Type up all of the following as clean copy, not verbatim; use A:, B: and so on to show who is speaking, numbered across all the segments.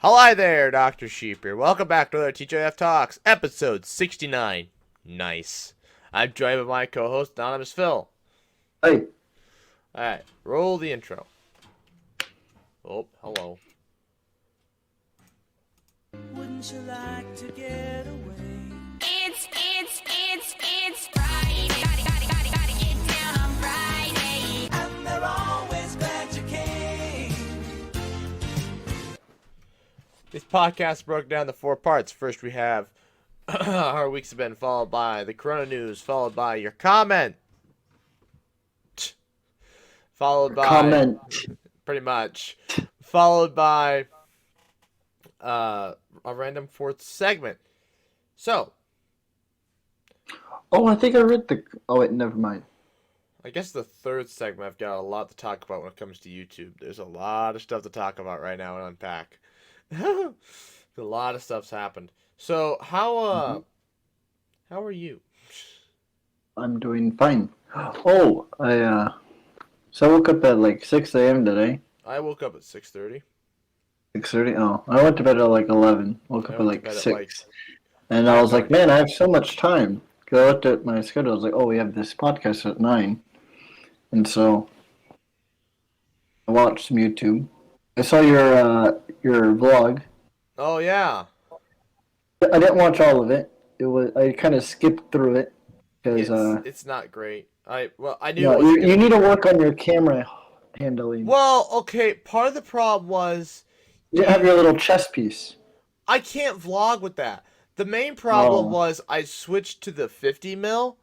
A: Hi there, Dr. Sheep here. Welcome back to another TGIF Talks, episode 69. Nice. I'm joined by my co-host, Anonymous Phil.
B: Hey.
A: Alright, roll the intro. Oh, hello.
C: Wouldn't you like to get away?
D: It's Friday. Gotta get down on Friday.
C: And they're always glad you came.
A: This podcast broke down to 4 parts. First, we have our weeks have been, followed by the Corona news, followed by your comment, followed by
B: Comment.
A: pretty much, followed by a random 4th segment. So,
B: Oh, I think I read the... Oh, wait, never mind.
A: I guess the 3rd segment, I've got a lot to talk about when it comes to YouTube. There's a lot of stuff to talk about right now and unpack. A lot of stuff's happened. So, how are you?
B: I'm doing fine. Oh, So I woke up at like 6 a.m. today.
A: I woke up at 6:30.
B: 6:30? Oh, I went to bed at like 11. Woke up at like 6. And I was like, man, I have so much time. Because I looked at my schedule. I was like, oh, we have this podcast at 9. And so I watched some YouTube. I saw your vlog.
A: Oh yeah.
B: I didn't watch all of it. I kind of skipped through it because
A: It's not great. I knew.
B: yeah, you need to work on your camera handling.
A: Well, okay. Part of the problem was
B: You have your little chess piece.
A: I can't vlog with that. The main problem
B: Oh.
A: was I switched to the 50 mil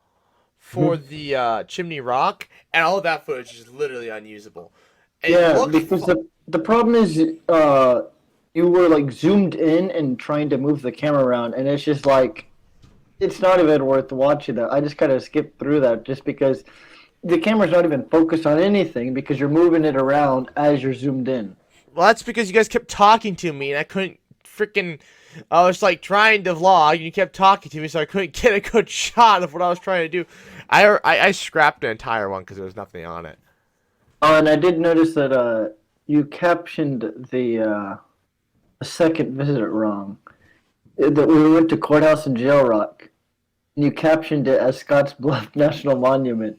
A: for the Chimney Rock, and all of that footage is literally unusable. And it
B: Yeah,
A: looked
B: because
A: fu-
B: the problem is you were like zoomed in and trying to move the camera around, and it's just like it's not even worth watching that. I just kind of skipped through that just because the camera's not even focused on anything because you're moving it around as you're zoomed in.
A: Well, that's because you guys kept talking to me, and I couldn't freaking. I was like trying to vlog, and you kept talking to me, so I couldn't get a good shot of what I was trying to do. I scrapped the entire one because there was nothing on it.
B: Oh, and I did notice that you captioned the second visit wrong. That we went to courthouse in Jail Rock, and you captioned it as Scotts Bluff National Monument.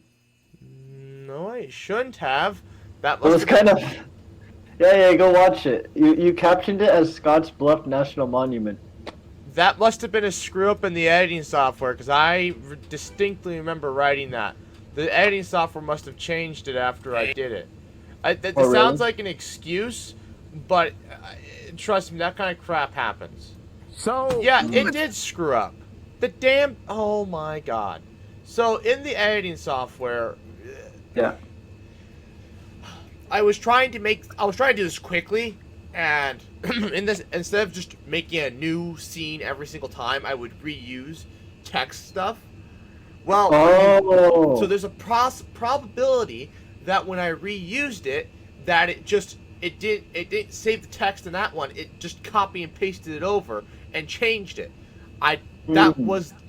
A: No, I shouldn't have. That
B: It was
A: must have
B: kind of... Yeah, go watch it. You captioned it as Scotts Bluff National Monument.
A: That must have been a screw up in the editing software, because I distinctly remember writing that. The editing software must have changed it after I did it. That
B: Oh, really?
A: sounds like an excuse, but trust me, that kind of crap happens.
C: So
A: Yeah, it did screw up. The damn... Oh my god. So, in the editing software,
B: Yeah.
A: I was trying to do this quickly, and instead of just making a new scene every single time, I would reuse text stuff. Well,
B: Oh.
A: so there's a probability that when I reused it, that it didn't save the text in that one. It just copy and pasted it over and changed it. That wasn't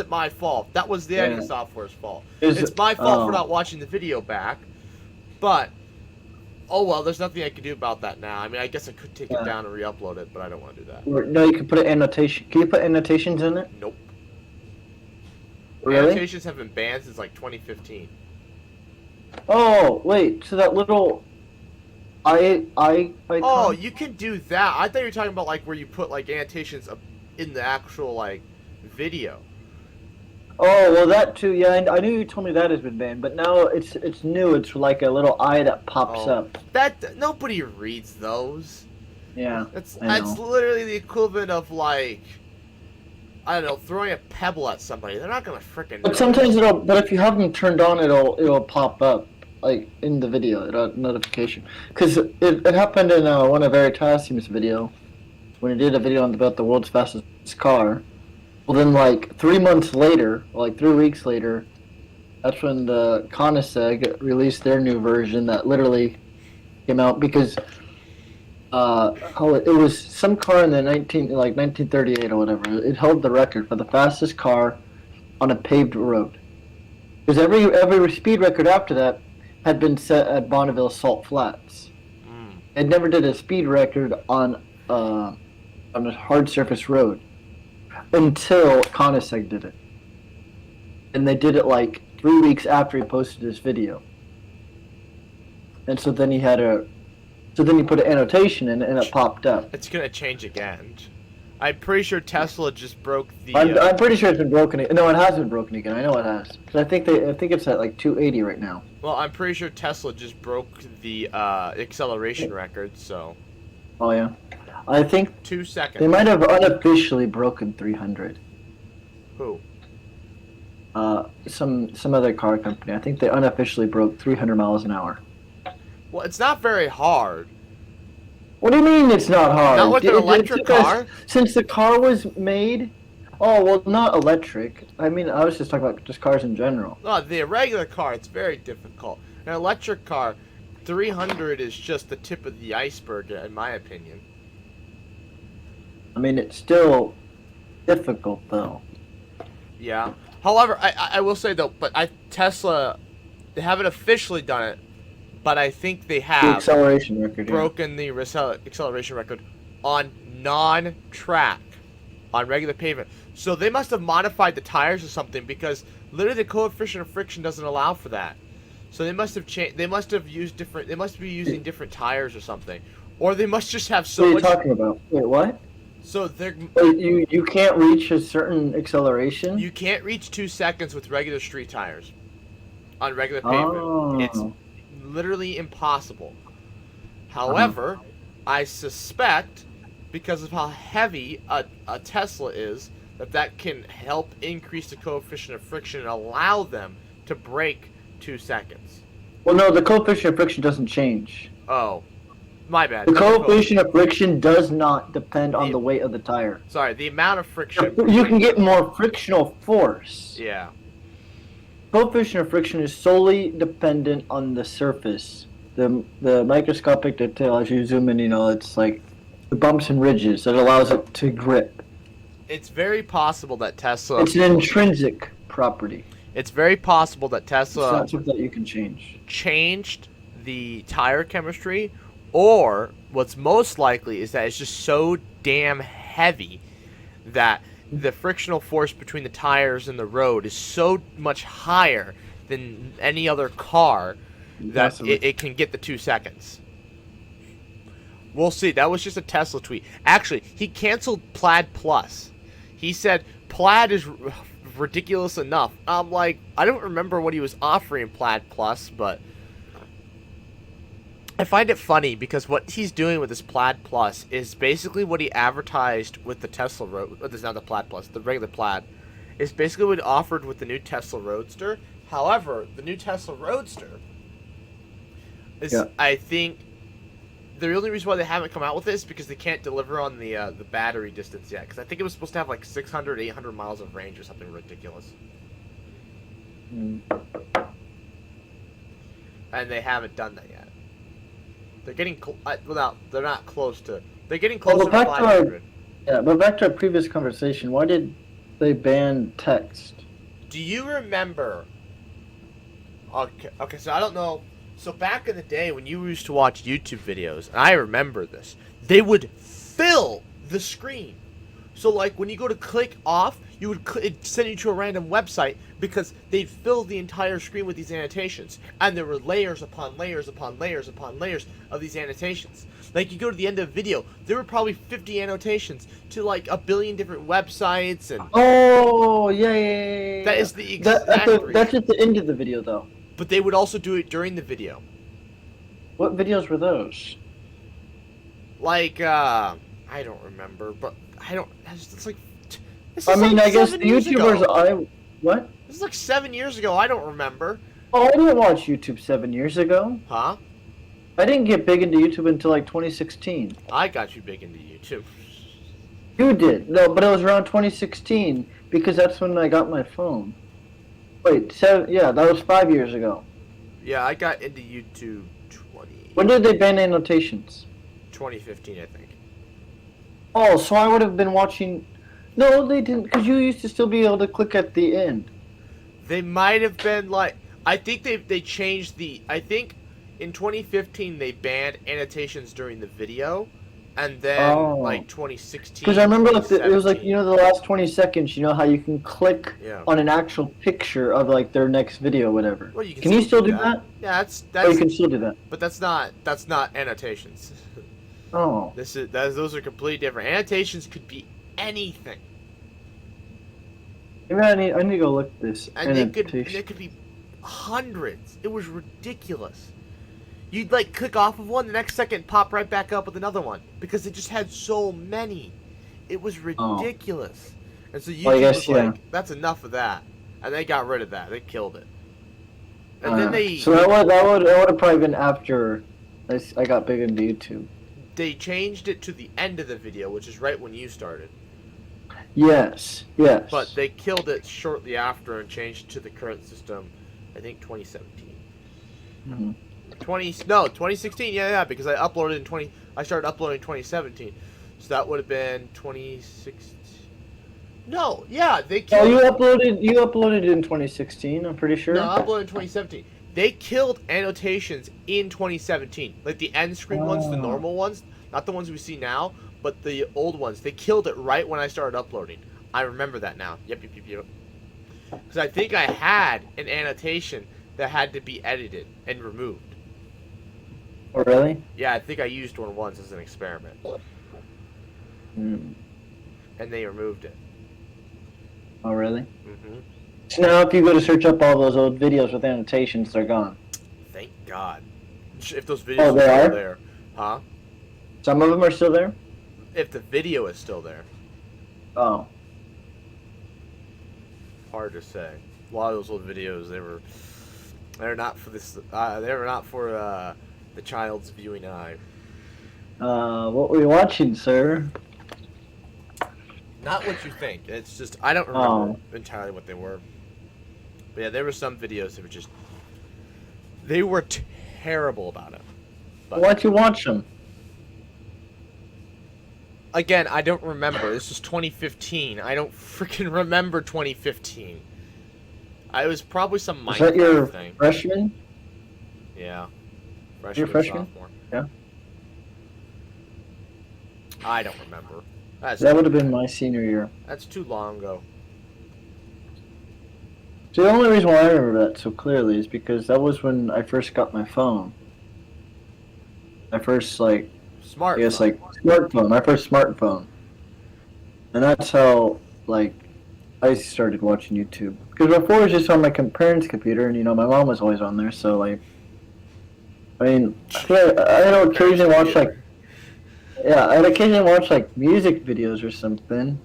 A: my fault. That was the editing
B: Yeah.
A: software's fault.
B: Is
A: It's
B: it-
A: my fault
B: oh.
A: for not watching the video back. But oh well, there's nothing I can do about that now. I mean, I guess I could take it
B: Yeah.
A: down and re-upload it, but I don't want to do that.
B: No, you can put an annotation. Can you put annotations in it?
A: Nope.
B: Really?
A: Annotations have been banned since like 2015.
B: Oh, wait. So that little I icon?
A: Oh, you can do that. I thought you were talking about like where you put like annotations in the actual like video.
B: Oh, well, that too. Yeah, I knew you told me that has been banned, but now it's new. It's like a little eye that pops
A: Oh,
B: up.
A: that nobody reads those.
B: Yeah,
A: That's
B: I
A: that's
B: know.
A: literally the equivalent of like I don't know, throwing a pebble at somebody. They're not gonna frickin'
B: But
A: know.
B: sometimes but if you have them turned on, it'll pop up like in the video, notification. Because it happened in one of Veritasium's video when he did a video about the world's fastest car. Well, then like 3 months later, like 3 weeks later, that's when the Koenigsegg released their new version that literally came out because it was some car in the 1938 or whatever. It held the record for the fastest car on a paved road. Because every speed record after that had been set at Bonneville Salt Flats. It never did a speed record on a hard surface road until Koenigsegg did it, and they did it like 3 weeks after he posted this video. And so then he put an annotation in it, and it popped up.
A: It's gonna change again. I'm pretty sure Tesla just broke the.
B: I'm pretty sure it's been broken. No, it has been broken again. I know it has. 'Cause I think it's at like 280 right now.
A: Well, I'm pretty sure Tesla just broke the acceleration record. So.
B: Oh yeah, I think
A: 2 seconds.
B: they might have unofficially broken 300.
A: Who?
B: Some other car company. I think they unofficially broke 300 miles an hour.
A: Well, it's not very hard.
B: What do you mean it's not hard?
A: Not with an electric car?
B: Since the car was made. Oh well, not electric. I mean, I was just talking about just cars in general.
A: No, the regular car, it's very difficult. An electric car, 300 is just the tip of the iceberg, in my opinion.
B: I mean, it's still difficult though.
A: Yeah. However, I will say though, but Tesla, they haven't officially done it, but I think they
B: The
A: have
B: acceleration record. Yeah.
A: broken the acceleration record on non-track, on regular pavement. So they must have modified the tires or something, because literally the coefficient of friction doesn't allow for that. So they must have changed. They must have used different. They must be using different tires or something, or they must just have so
B: What are you
A: much.
B: talking about? Wait, what?
A: So they're.
B: Wait, you can't reach a certain acceleration?
A: You can't reach 2 seconds with regular street tires on regular pavement.
B: Oh.
A: It's literally impossible. However, I suspect, because of how heavy a Tesla is, that can help increase the coefficient of friction and allow them to break 2 seconds.
B: Well, no, the coefficient of friction doesn't change.
A: Oh, my bad.
B: The
A: Not
B: coefficient of friction does not depend on the weight of the tire.
A: Sorry, the amount of friction.
B: You can get more frictional force.
A: Yeah.
B: Coefficient of friction is solely dependent on the surface. The microscopic detail, as you zoom in, it's like the bumps and ridges that allows it to grip.
A: It's very possible that Tesla.
B: It's an intrinsic property.
A: It's very possible that
B: It's
A: Tesla
B: not something that you can change.
A: changed the tire chemistry, or what's most likely is that it's just so damn heavy that the frictional force between the tires and the road is so much higher than any other car that
B: Possibly.
A: it can get the 2 seconds. We'll see. That was just a Tesla tweet. Actually, he canceled Plaid Plus. He said Plaid is ridiculous enough. I'm like, I don't remember what he was offering Plaid Plus, but I find it funny because what he's doing with this Plaid Plus is basically what he advertised with the Tesla Road. This is not the Plaid Plus, the regular Plaid. Is basically what he offered with the new Tesla Roadster. However, the new Tesla Roadster is, I think, the only reason why they haven't come out with this is because they can't deliver on the battery distance yet. Because I think it was supposed to have like 600, 800 miles of range or something ridiculous.
B: Mm.
A: And they haven't done that yet. They're getting they're not close to. They're getting closer to 500.
B: Yeah, but back to our previous conversation. Why did they ban text?
A: Do you remember? Okay, so I don't know. So back in the day when you used to watch YouTube videos, and I remember this, they would fill the screen. So like when you go to click off, you would it'd send you to a random website because they'd fill the entire screen with these annotations, and there were layers upon layers upon layers upon layers of these annotations. Like you go to the end of the video, there were probably 50 annotations to like a billion different websites and.
B: Oh yeah.
A: That is the exact
B: that's at the end of the video though.
A: But they would also do it during the video.
B: What videos were those?
A: Like, I don't remember, but I don't. It's like.
B: I mean, I guess the YouTubers. What?
A: This is like 7 years ago. I don't remember.
B: Oh, I didn't watch YouTube 7 years ago.
A: Huh?
B: I didn't get big into YouTube until like 2016.
A: I got you big into YouTube.
B: You did. No, but it was around 2016 because that's when I got my phone. Wait, yeah, that was 5 years ago.
A: Yeah, I got into YouTube 20.
B: When did they ban annotations?
A: 2015, I think.
B: Oh, so I would have been watching. No, they didn't, because you used to still be able to click at the end.
A: They might have been like. I think they changed the. I think in 2015 they banned annotations during the video, and then
B: Oh.
A: like 2016.
B: Because I remember like it was like
A: 2017.
B: the last 20 seconds. You know how you can click
A: Yeah.
B: on an actual picture of like their next video, whatever.
A: Well, you
B: Can you still do that?
A: Yeah,
B: Oh, you can still do that.
A: but that's not annotations.
B: Oh.
A: Those are completely different. Annotations could be anything,
B: Maybe I need to go look at this.
A: and they
B: Annotation.
A: could be hundreds. It was ridiculous. You'd like click off of one, the next second pop right back up with another one because they just had so many. It was ridiculous. And so YouTube
B: Well, I guess,
A: was like, "That's enough of that," and they got rid of that. They killed it. And then
B: So that would have probably been after I got big into YouTube.
A: they changed it to the end of the video, which is right when you started.
B: Yes. Yes.
A: But they killed it shortly after and changed it to the current system. I think 2017.
B: Mm-hmm.
A: 2016. Yeah, because I started uploading in 2017. So that would have been 2016. No, yeah, they
B: Oh,
A: killed.
B: you uploaded in 2016. I'm pretty sure.
A: No, I uploaded in 2017. They killed annotations in 2017. Like the end screen ones, the normal ones, not the ones we see now, but the old ones. They killed it right when I started uploading. I remember that now. Yep. Because I think I had an annotation that had to be edited and removed.
B: Oh, really?
A: Yeah, I think I used one once as an experiment.
B: Mm.
A: And they removed it.
B: Oh, really?
A: Mm-hmm.
B: So now, if you go to search up all those old videos with annotations, they're gone.
A: Thank God. If those videos
B: Oh, they
A: are
B: are?
A: still there. Huh?
B: Some of them are still there.
A: If the video is still there.
B: Oh.
A: Hard to say. A lot of those old videos, they're not for this. They were not for the child's viewing eye.
B: What were you watching, sir?
A: Not what you think. It's just I don't remember entirely what they were. But yeah, there were some videos that were just they were terrible about it. But
B: Why'd you watch them?
A: again, I don't remember. This was 2015. I don't freaking remember 2015. I was probably some
B: Is that
A: Minecraft
B: your
A: thing.
B: freshman?
A: Yeah.
B: Your freshman?
A: Sophomore.
B: Yeah.
A: I don't remember.
B: That would have been my senior year.
A: That's too long ago.
B: So the only reason why I remember that so clearly is because that was when I first got my phone. My first, like,
A: Smart.
B: I guess, like, smartphone. My first smartphone. And that's how, like, I started watching YouTube. Because before it was just on my parents' computer, and, my mom was always on there, so, like, I mean, I'd occasionally watch, like, I'd occasionally watch, like, music videos or something.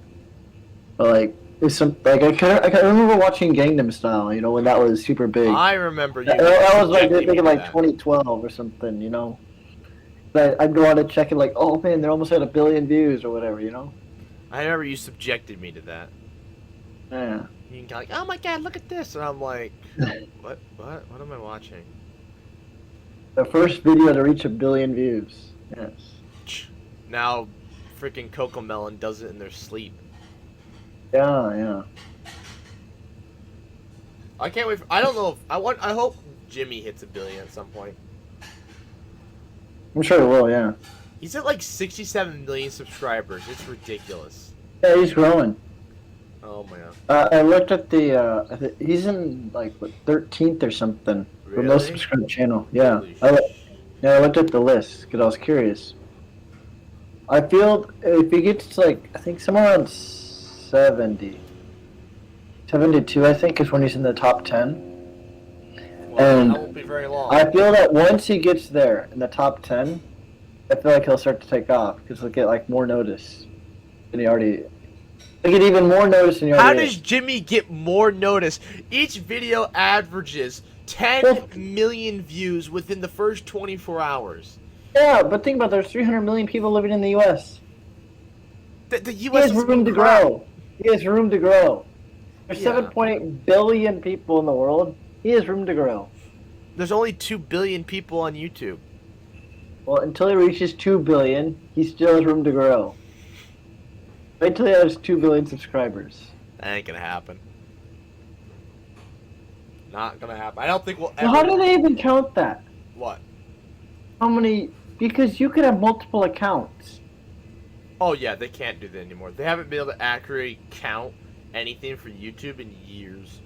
B: But, like, I remember watching Gangnam Style, when that was super big.
A: I remember you.
B: That was, like, I
A: subjecting
B: think
A: me
B: in,
A: to
B: like,
A: that.
B: 2012 or something, But I'd go on and check it, like, oh, man, they're almost at 1 billion views or whatever,
A: I remember you subjected me to that.
B: Yeah.
A: You can like, oh my god, look at this, and I'm like, what am I watching?
B: The first video to reach 1 billion views. Yes.
A: Now, freaking Cocomelon does it in their sleep.
B: Yeah.
A: I can't wait. I don't know if I hope Jimmy hits 1 billion at some point.
B: I'm sure it will, yeah.
A: He's at like 67 million subscribers. It's ridiculous.
B: Yeah, he's growing.
A: Oh my god.
B: I looked at he's in, like, what, 13th or something. For most
A: Really?
B: subscribed channel. Yeah.
A: Holy
B: I looked at the list because I was curious. I feel if he gets, like, I think somewhere around 70. 72, I think, is when he's in the top 10.
A: Well,
B: And
A: that won't be very long.
B: I feel that once he gets there in the top 10, I feel like he'll start to take off because he'll get, like, more notice than he already. He'll get even more notice than he
A: How
B: already
A: does Jimmy get more notice? Each video averages 10 million views within the first 24 hours.
B: Yeah, but think about it, there's 300 million people living in the U.S.
A: The
B: He
A: U.S.
B: has
A: is
B: room to
A: crap.
B: grow. He has room to grow. There's
A: Yeah.
B: 7.8 billion people in the world. He has room to grow.
A: There's only 2 billion people on YouTube.
B: Well, until he reaches 2 billion, he still has room to grow. Wait till he has 2 billion subscribers.
A: That ain't gonna happen. Not gonna happen. I don't think we'll ever.
B: Well, how do they even count that?
A: What?
B: How many? Because you could have multiple accounts.
A: Oh yeah, they can't do that anymore. They haven't been able to accurately count anything for YouTube in years.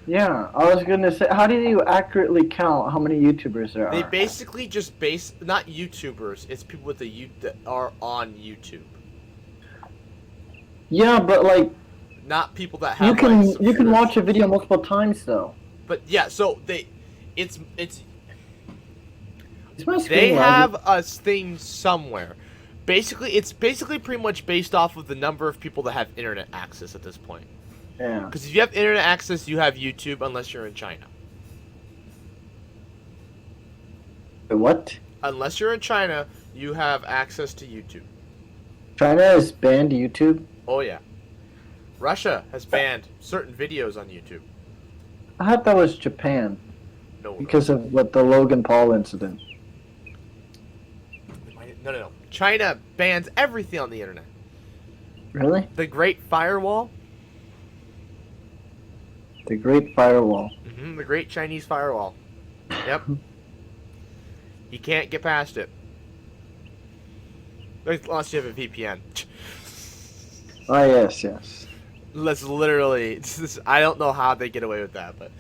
B: Yeah, I was gonna say, how do you accurately count how many YouTubers there
A: They
B: are?
A: basically just base not YouTubers. It's people with that are on YouTube,
B: Yeah, but like
A: not people that
B: you
A: have
B: can
A: like
B: you can watch a
A: subscriptions.
B: video multiple times though.
A: But yeah, so it's
B: Is my
A: they
B: screen
A: have
B: lagging?
A: a thing somewhere. Basically, it's basically pretty much based off of the number of people that have internet access at this point.
B: Yeah.
A: Because if you have internet access, you have YouTube, unless you're in China.
B: Wait, what?
A: Unless you're in China, you have access to YouTube.
B: China has banned YouTube.
A: Oh yeah. Russia has banned certain videos on YouTube.
B: I thought that was Japan
A: No,
B: because of what the Logan Paul incident.
A: no. China bans everything on the internet.
B: Really?
A: The Great Firewall.
B: The Great Firewall.
A: The Great Chinese Firewall. Yep. You can't get past it. Unless you have a VPN.
B: Ah, yes.
A: That's literally. I don't know how they get away with that, but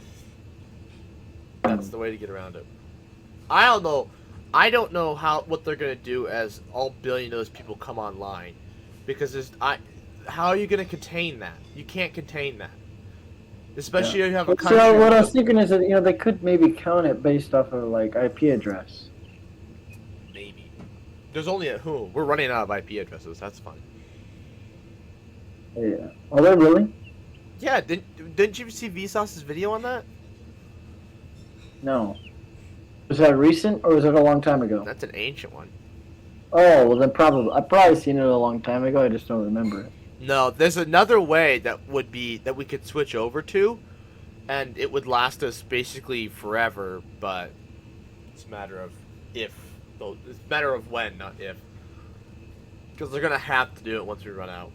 A: that's the way to get around it. I don't know. I don't know what they're gonna do as all billion of those people come online, because how are you gonna contain that? You can't contain that, especially if you have a country.
B: So what I was thinking is that they could maybe count it based off of like IP address.
A: Maybe. There's only who we're running out of IP addresses. That's fine.
B: Yeah. Are they really?
A: Yeah. Didn't you see Vsauce's video on that?
B: No. Was that recent or was it a long time ago?
A: That's an ancient one.
B: Oh, well then probably. I've probably seen it a long time ago. I just don't remember it.
A: No, there's another way that we could switch over to, and it would last us basically forever. But it's a matter of if. It's a matter of when, not if. Because they're gonna have to do it once we run out.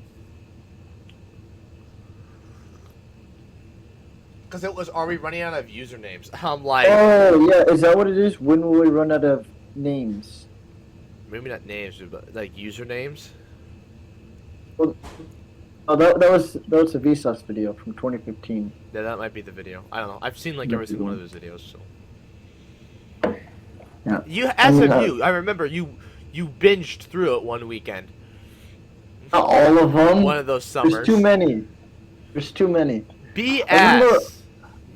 A: Because it was, are we running out of usernames? I'm like,
B: Oh yeah, is that what it is? When will we run out of names?
A: maybe not names, but like usernames.
B: Oh, that was a Vsauce video from 2015.
A: Yeah, that might be the video. I don't know. I've seen like every single one of those videos. So.
B: Yeah.
A: You, as of you, I remember you binged through it one weekend.
B: Not all of them.
A: One of those summers.
B: There's too many. There's too many.
A: BS.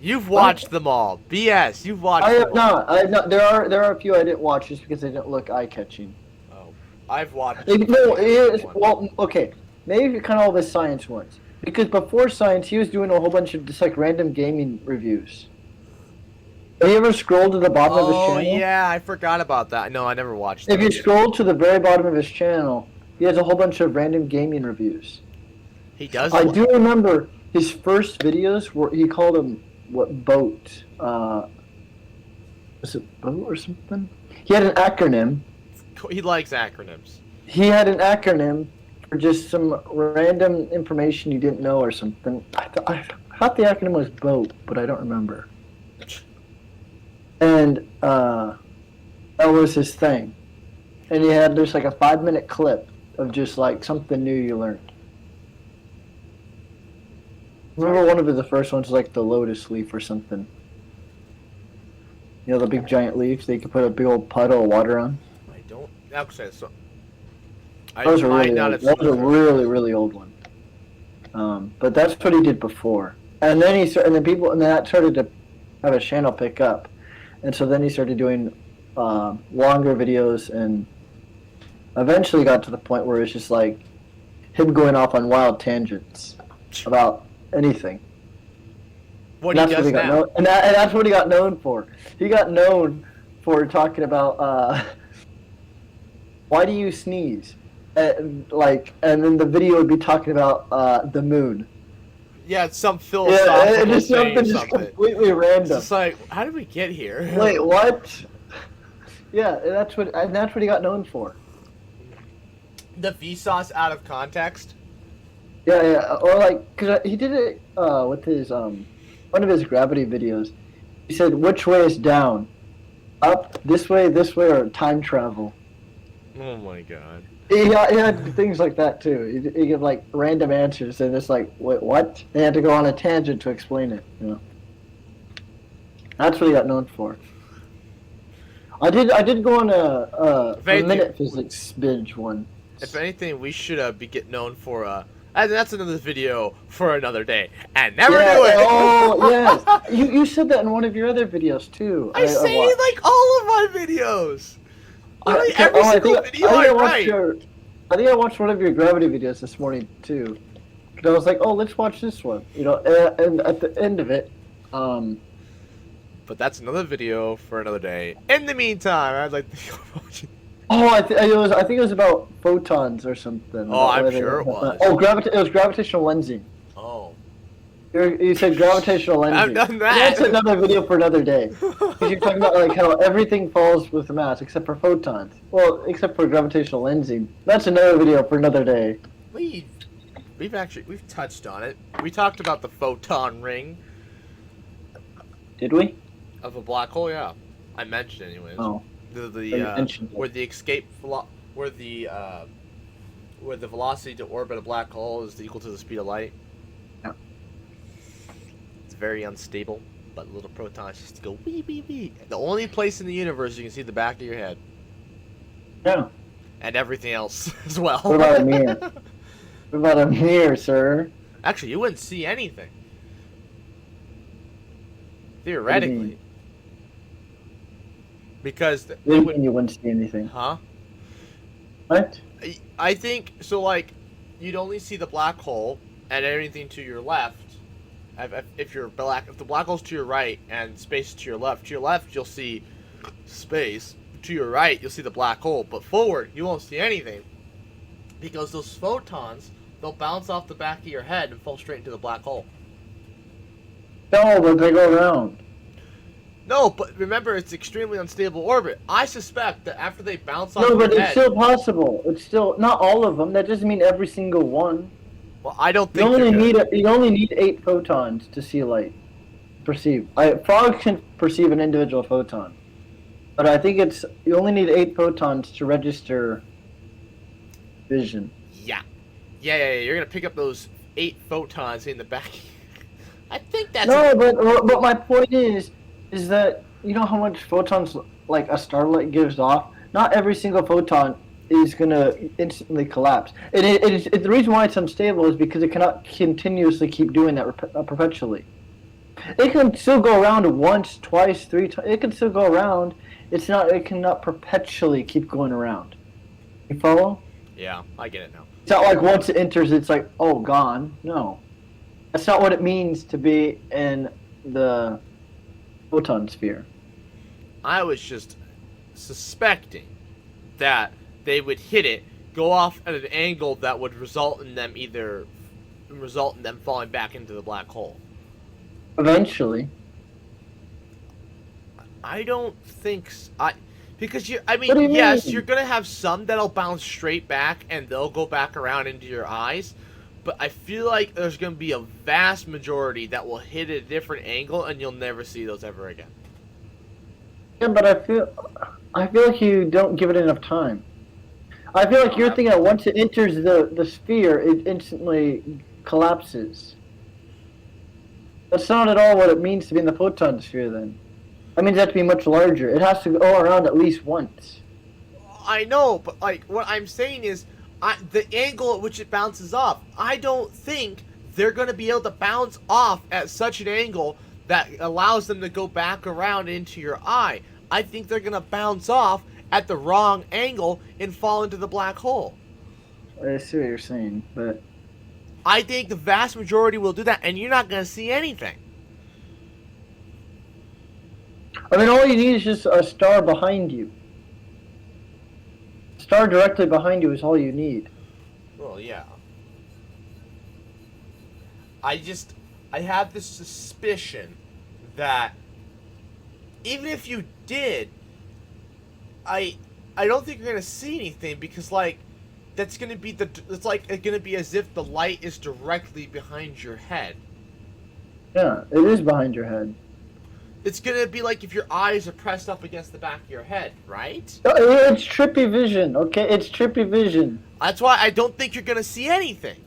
A: You've watched them all. BS. You've watched.
B: I
A: them
B: have
A: all.
B: not. I have not. There are a few I didn't watch just because they didn't look eye-catching.
A: Oh, I've watched.
B: No, it is, well, okay. Maybe kind of all the science ones. Because before science, he was doing a whole bunch of just like random gaming reviews. Have you ever scrolled to the bottom of his
A: Oh
B: channel?
A: yeah, I forgot about that. No, I never watched.
B: If you
A: those.
B: scroll to the very bottom of his channel, he has a whole bunch of random gaming reviews.
A: He does.
B: I do remember his first videos were he called them boat? Was it boat or something? He had an acronym.
A: He likes acronyms.
B: He had an acronym for just some random information you didn't know or something. I thought the acronym was boat, but I don't remember. And that was his thing. And he had just like a 5-minute clip of just like something new you learned. Remember one of the first ones was like the lotus leaf or something. You know the big giant leaves that you could put a big old puddle of water on?
A: I don't. Actually, so.
B: That was a
A: might
B: really
A: not
B: old,
A: have
B: that was a
A: seen
B: really, really old one. But that's what he did before. And then and then that started to have his channel pick up. And so then he started doing longer videos and eventually got to the point where it's just like him going off on wild tangents about anything.
A: What he does now.
B: And that's what he got known for. He got known for talking about why do you sneeze? And then the video would be talking about the moon.
A: Yeah, it's some philosophical
B: Yeah, and just
A: thing,
B: something just completely random.
A: It's just like, how did we get here?
B: Wait, what? Yeah, and that's what he got known for.
A: The Vsauce out of context.
B: Yeah, or like, cause he did it with his one of his gravity videos. He said, "Which way is down?" up this way, or time travel.
A: Oh my god.
B: He had things like that too. He give like random answers, and it's like, wait, what? They had to go on a tangent to explain it. You know, that's what he got known for. I did go on a minute physics binge one.
A: If anything, we should be get known for and that's another video for another day. And never do it.
B: Oh yes, you said that in one of your other videos too.
A: I say like all of my videos. Every single video I write.
B: I think I watched one of your gravity videos this morning too. And I was like, oh, let's watch this one. You know, and at the end of it,
A: But that's another video for another day. In the meantime, I'd like to go watching.
B: Oh, I think it was about photons or something.
A: Oh, I'm sure it was.
B: Oh, it was gravitational lensing.
A: Oh.
B: You said gravitational lensing.
A: I've done that.
B: That's another video for another day. Because you're talking about like how everything falls with mass except for photons. Well, except for gravitational lensing. That's another video for another day.
A: We've touched on it. We talked about the photon ring.
B: Did we?
A: Of a black hole, yeah. I mentioned it anyways.
B: Oh.
A: Where the velocity to orbit a black hole is equal to the speed of light.
B: Yeah.
A: It's very unstable, but little protons just go wee wee wee. The only place in the universe you can see the back of your head.
B: Yeah.
A: And everything else as well.
B: What about a mirror? What about a mirror, sir?
A: Actually, you wouldn't see anything. Theoretically. Because
B: you wouldn't see anything.
A: Huh?
B: What?
A: I think so. Like, you'd only see the black hole and everything to your left. If the black hole's to your right and space is to your left you'll see space. To your right, you'll see the black hole. But forward, you won't see anything because those photons they'll bounce off the back of your head and fall straight into the black hole.
B: No, but they go around.
A: No, but remember, it's extremely unstable orbit. I suspect that after they bounce off
B: your head... No, but it's still possible. It's still... Not all of them. That doesn't mean every single one.
A: Well, I don't think
B: you only need 8 photons to see light. Frogs can perceive an individual photon. But I think it's... You only need 8 photons to register vision.
A: Yeah. Yeah. You're going to pick up those 8 photons in the back. I think that's...
B: No, but my point is that you know how much photons like a starlight gives off? Not every single photon is gonna instantly collapse. The reason why it's unstable is because it cannot continuously keep doing that perpetually. It can still go around once, twice, 3 times. It can still go around. It cannot perpetually keep going around. You follow?
A: Yeah, I get it now.
B: It's not like once it enters, it's like, oh, gone. No. That's not what it means to be in the photon sphere.
A: I was just suspecting that they would hit it, go off at an angle that would result in them falling back into the black hole.
B: Eventually.
A: I don't think because yes, you're gonna have some that'll bounce straight back and they'll go back around into your eyes. But I feel like there's going to be a vast majority that will hit at a different angle, and you'll never see those ever again.
B: Yeah, but I feel like you don't give it enough time. I feel like you're thinking that once it enters the sphere, it instantly collapses. That's not at all what it means to be in the photon sphere, then. That means it has to be much larger. It has to go around at least once.
A: I know, but like what I'm saying is, the angle at which it bounces off, I don't think they're going to be able to bounce off at such an angle that allows them to go back around into your eye. I think they're going to bounce off at the wrong angle and fall into the black hole.
B: I see what you're saying, but...
A: I think the vast majority will do that, and you're not going to see anything.
B: I mean, all you need is just a star behind you. Star directly behind you is all you need.
A: Well, yeah. I have this suspicion that even if you did, I don't think you're gonna see anything because like that's gonna be it's gonna be as if the light is directly behind your head.
B: Yeah, it is behind your head.
A: It's gonna be like if your eyes are pressed up against the back of your head, right?
B: It's trippy vision, okay? It's trippy vision.
A: That's why I don't think you're gonna see anything.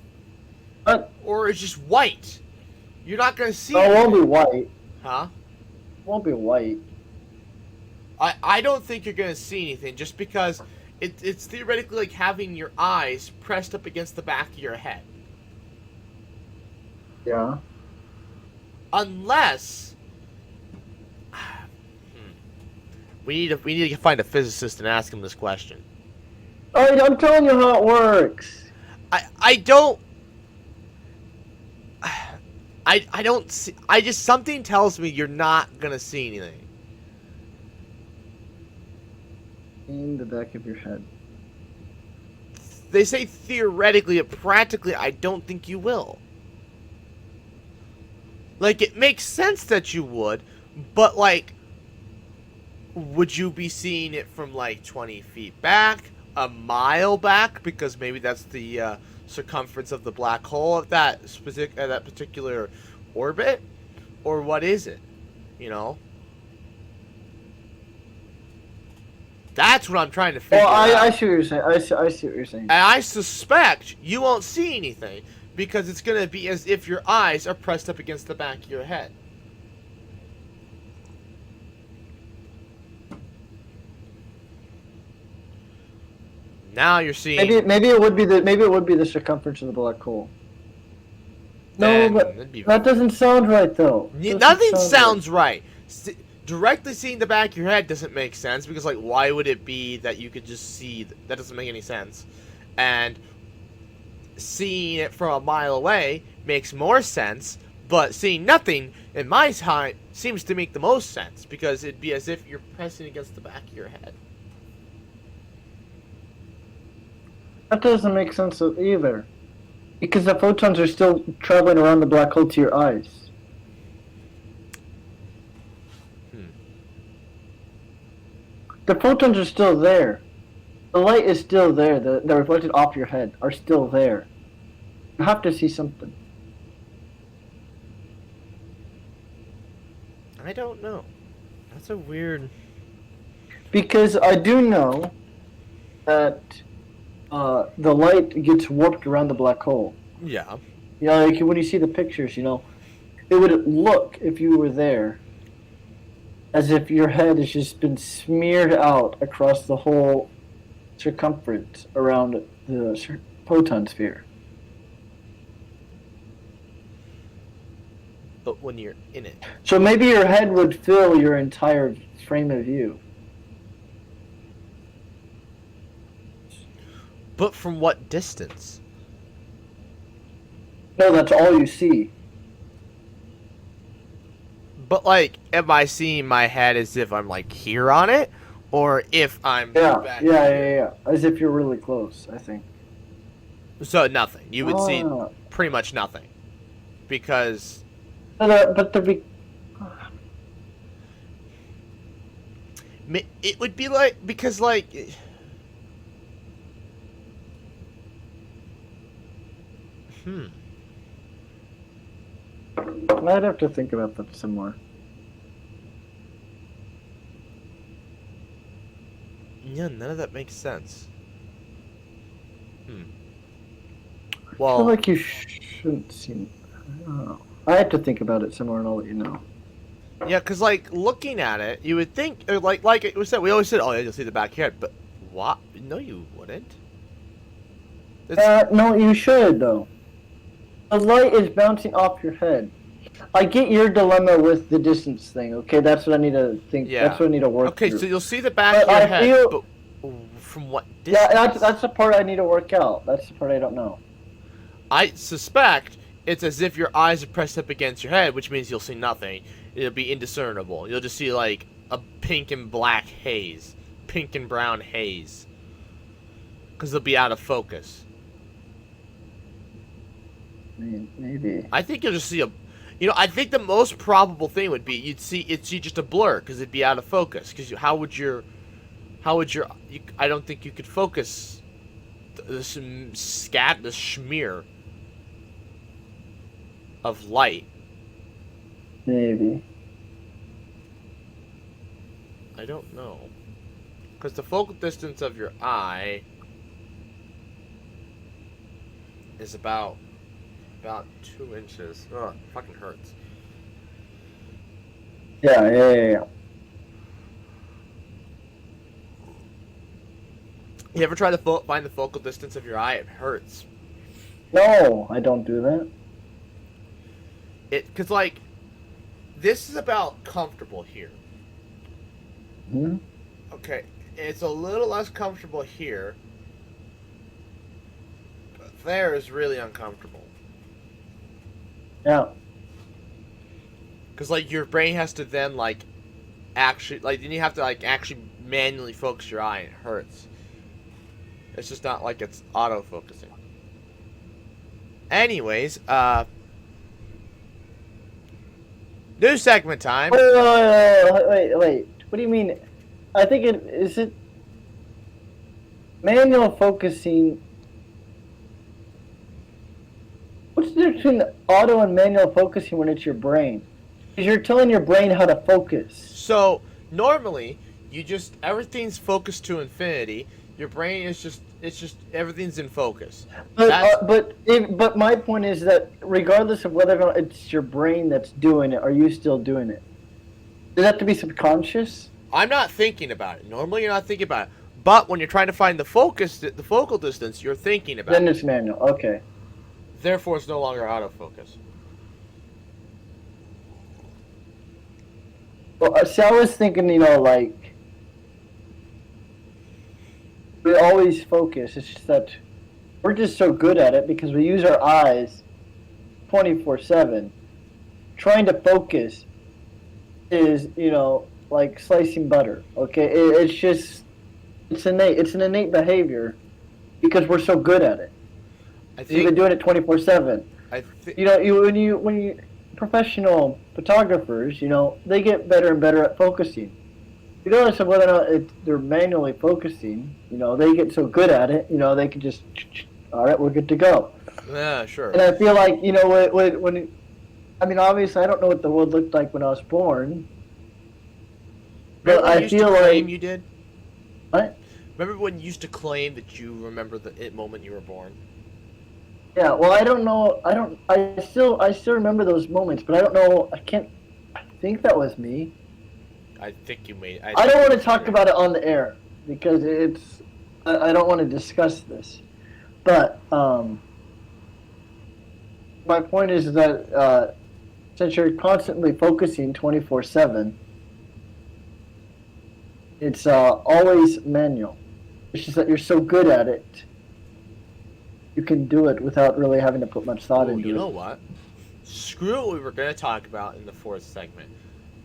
B: But
A: Or it's just white. You're not gonna see
B: it won't be
A: anything.
B: white.
A: Huh?
B: It won't be white.
A: I don't think you're gonna see anything just because it's theoretically like having your eyes pressed up against the back of your head.
B: Yeah.
A: Unless we need to find a physicist and ask him this question.
B: Alright, I'm telling you how it works.
A: I don't I don't see, I just something tells me you're not gonna see anything.
B: In the back of your head.
A: They say theoretically, but practically I don't think you will. Like, it makes sense that you would, but like, would you be seeing it from like 20 feet back, a mile back, because maybe that's the circumference of the black hole at that particular orbit, or what is it? You know, that's what I'm trying to figure
B: Well,
A: out.
B: I see what you're saying. I see what you're saying.
A: And I suspect you won't see anything because it's gonna be as if your eyes are pressed up against the back of your head. Now you're seeing.
B: Maybe it would be the circumference of the black hole. No, but that doesn't sound right though.
A: Nothing sounds right. Directly seeing the back of your head doesn't make sense because, like, why would it be that you could just see? That doesn't make any sense. And seeing it from a mile away makes more sense, but seeing nothing in my time seems to make the most sense because it'd be as if you're pressing against the back of your head.
B: That doesn't make sense either. Because the photons are still traveling around the black hole to your eyes. The photons are still there. The light is still there. The reflected off your head are still there. You have to see something.
A: I don't know. That's a weird...
B: Because I do know that the light gets warped around the black hole.
A: Yeah.
B: You know, like when you see the pictures, you know, it would look, if you were there, as if your head has just been smeared out across the whole circumference around the photon sphere.
A: But when you're in it.
B: So maybe your head would fill your entire frame of view.
A: But from what distance?
B: No, that's all you see.
A: But, like, am I seeing my head as if I'm, like, here on it? Or if I'm back here?
B: Yeah. As if you're really close, I think.
A: So, nothing. You would see pretty much nothing. Because...
B: But
A: it would be like... Because, like...
B: I'd have to think about that some more.
A: Yeah, none of that makes sense.
B: I
A: Well,
B: feel like you shouldn't see. I don't know. I have to think about it some more and I'll let you know.
A: yeah, because, like, looking at it, you would think, or like it was said, we always said, oh, yeah, you'll see the back of your head, but what? No, you wouldn't.
B: No, you should, though. The light is bouncing off your head. I get your dilemma with the distance thing, okay? That's what I need to think.
A: Yeah.
B: That's what I need to work
A: Okay,
B: through.
A: so you'll see the back of your head, but from what distance?
B: Yeah, that's the part I need to work out. That's the part I don't know.
A: I suspect it's as if your eyes are pressed up against your head, which means you'll see nothing. It'll be indiscernible. You'll just see, like, a pink and black haze. Pink and brown haze. Because they'll be out of focus.
B: Maybe.
A: I think you'll just see a... You know, I think the most probable thing would be you'd see just a blur because it'd be out of focus. Because how would your... I don't think you could focus this smear of light.
B: Maybe.
A: I don't know. Because the focal distance of your eye is about 2 inches. Oh, it fucking hurts.
B: Yeah.
A: You ever try to find the focal distance of your eye? It hurts.
B: No, I don't do that.
A: Because, like, this is about comfortable here.
B: Hmm?
A: Okay, it's a little less comfortable here. But there is really uncomfortable.
B: Yeah.
A: Because, like, your brain has to then, like, actually, like, then you have to, like, actually manually focus your eye and it hurts. It's just not like it's auto-focusing. Anyways, new segment time.
B: Wait. What do you mean? I think is it manual focusing. What's the difference between auto and manual focusing when it's your brain? Because you're telling your brain how to focus.
A: So, normally, everything's focused to infinity. Your brain is just, everything's in focus.
B: But my point is that regardless of whether or not it's your brain that's doing it, are you still doing it? Does that have to be subconscious?
A: I'm not thinking about it. Normally, you're not thinking about it. But when you're trying to find the focal distance, you're thinking about
B: Then
A: it.
B: it's manual. Okay.
A: Therefore, it's no longer autofocus.
B: Well, see, I was thinking, like we always focus. It's just that we're just so good at it because we use our eyes 24/7. Trying to focus is, like slicing butter. Okay, it's innate. It's an innate behavior because we're so good at it. You've been doing it 24/7. When you professional photographers, they get better and better at focusing. Regardless of whether or not they're manually focusing, they get so good at it, they can just, all right, we're good to go.
A: Yeah, sure.
B: And I feel like, obviously I don't know what the world looked like when I was born. But
A: Remember when you used to claim you did?
B: What?
A: Remember when you used to claim that you remember the moment you were born?
B: Yeah, well, I don't know. I still remember those moments, but I don't know. I think that was me.
A: I think you made.
B: I don't want to talk about it on the air because I don't want to discuss this. But my point is that since you're constantly focusing 24/7, it's always manual. It's just that you're so good at it. You can do it without really having to put much thought into it.
A: You know what? Screw what we were going to talk about in the fourth segment.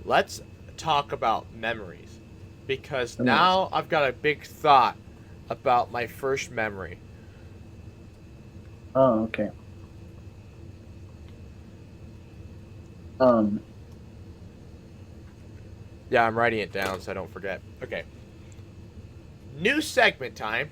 A: Let's talk about memories. Because now I've got a big thought about my first memory.
B: Oh, okay.
A: Yeah, I'm writing it down so I don't forget. Okay. New segment time.